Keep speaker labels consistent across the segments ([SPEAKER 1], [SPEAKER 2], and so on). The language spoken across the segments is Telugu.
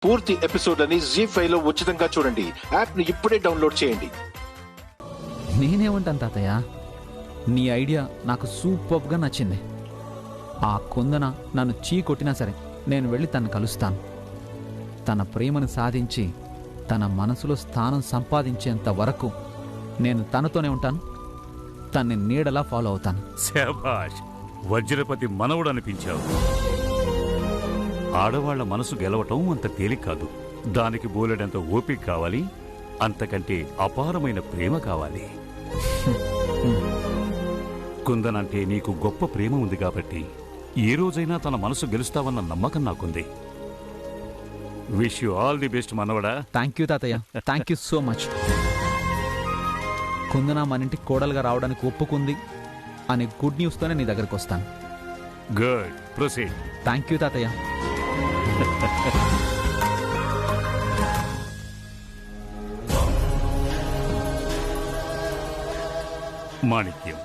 [SPEAKER 1] పూర్తి ఎపిసోడ్ అని జీ5 లో ఉచితంగా చూడండి. యాప్ ని ఇప్పుడే డౌన్లోడ్ చేయండి.
[SPEAKER 2] నేనేమంటాను తాతయ్య, నీ ఐడియా నాకు సూపర్గా నచ్చింది. ఆ కుందన నన్ను కొట్టినా సరే నేను వెళ్ళి తను కలుస్తాను. తన ప్రేమను సాధించి తన మనసులో స్థానం సంపాదించేంత వరకు నేను తనతోనే ఉంటాను. తన్ని నీడలా ఫాలో అవుతాను.
[SPEAKER 3] శభాష్, వజ్రపతి మనవుడు అనిపించావు. ఆడవాళ్ల మనసు గెలవటం అంత తేలిక కాదు. దానికి బోలెడంత ఓపిక కావాలి, అంతకంటే అపారమైన ప్రేమ కావాలి. కుందనంటే నీకు గొప్ప ప్రేమ ఉంది కాబట్టి ఏ రోజైనా తన మనసు గెలుస్తావన్న నమ్మకం నాకుంది. Wish you all the best మనవడా.
[SPEAKER 2] థ్యాంక్ యూ తాతయ్య, థ్యాంక్ యూ సో మచ్. కుందన మన ఇంటికి కోడలుగా రావడానికి ఒప్పుకుంది అనే గుడ్ న్యూస్తోనే నీ దగ్గరికి వస్తాను.
[SPEAKER 3] Good, proceed.
[SPEAKER 2] థ్యాంక్ యూ తాతయ్య.
[SPEAKER 3] మాణిక్యం,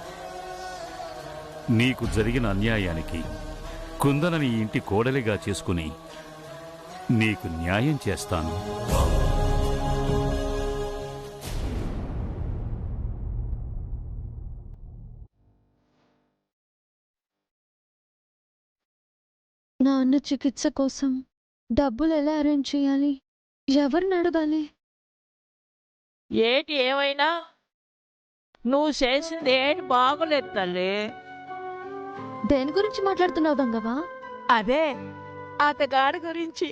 [SPEAKER 3] నీకు జరిగిన అన్యాయానికి కుందనని ఇంటి కోడలిగా చేసుకుని నీకు న్యాయం చేస్తాను.
[SPEAKER 4] నాన్న చికిత్స కోసం డబ్బులు ఎలా అరేంజ్ చేయాలి? ఎవరిని అడగాలి?
[SPEAKER 5] ఏటి ఏమైనా నువ్వు చేసింది ఏటి బాగోలేదు తల్లి.
[SPEAKER 4] దేని గురించి మాట్లాడుతున్నావు గంగవ్వ?
[SPEAKER 5] అదే అతగాడి గురించి.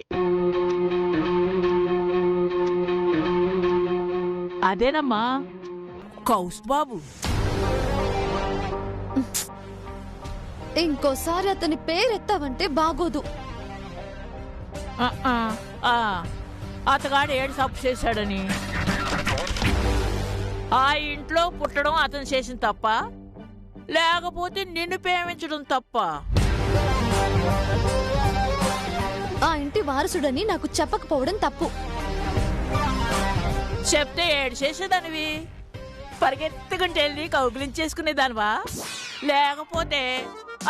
[SPEAKER 5] అదేనమ్మా, కౌస్ బాబు.
[SPEAKER 4] ఇంకోసారి అతని పేరెత్తావంటే బాగోదు.
[SPEAKER 5] అతగాడు ఏడు తప్పు చేశాడని, ఆ ఇంట్లో పుట్టడం అతను చేసిన తప్ప, లేకపోతే నిన్ను ప్రేమించడం తప్ప?
[SPEAKER 4] ఆ ఇంటి వారసుడని నాకు చెప్పకపోవడం తప్పు.
[SPEAKER 5] చెప్తే ఏడు చేసేదానివి, పరిగెత్తుకుంటే వెళ్ళి కౌగిలించేసుకునేదానివా? లేకపోతే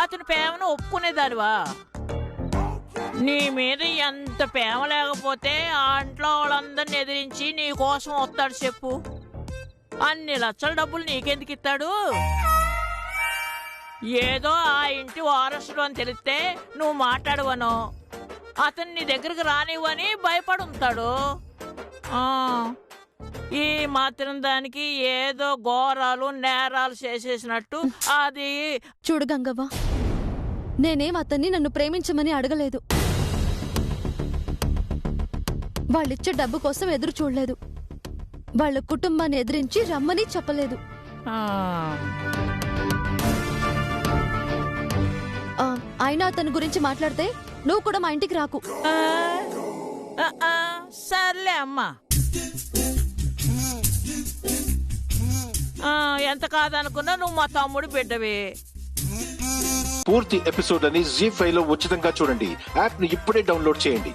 [SPEAKER 5] అతని ప్రేమను ఒప్పుకునేదానివా? నీ మీద ఎంత ప్రేమ లేకపోతే ఆ ఇంట్లో వాళ్ళందరిని ఎదిరించి నీ కోసం వస్తాడు చెప్పు? అన్ని లక్షల డబ్బులు నీకెందుకు ఇస్తాడు? ఏదో ఆ ఇంటి వారసుడు అని తెలిస్తే నువ్వు మాట్లాడవనో, అతన్ని నీ దగ్గరకు రానివ్వని భయపడుతాడు. ఈ మాత్రం దానికి ఏదో ఘోరాలు నేరాలు చేసేసినట్టు అది.
[SPEAKER 4] చూడు గంగవ్వ, నేనేం అతన్ని నన్ను ప్రేమించమని అడగలేదు. వాళ్ళిచ్చే డబ్బు కోసం ఎదురు చూడలేదు. వాళ్ళ కుటుంబాన్ని ఎదిరించి రమ్మని చెప్పలేదు. అయినా అతని గురించి మాట్లాడితే నువ్వు కూడా మా ఇంటికి రాకు.
[SPEAKER 5] సర్లే అమ్మా, ఎంత కాదనుకున్నా నువ్వు మా తమ్ముడు బిడ్డవే.
[SPEAKER 1] పూర్తి ఎపిసోడ్ అని జీ5 లో ఉచితంగా చూడండి. యాప్ ని ఇప్పుడే డౌన్లోడ్ చేయండి.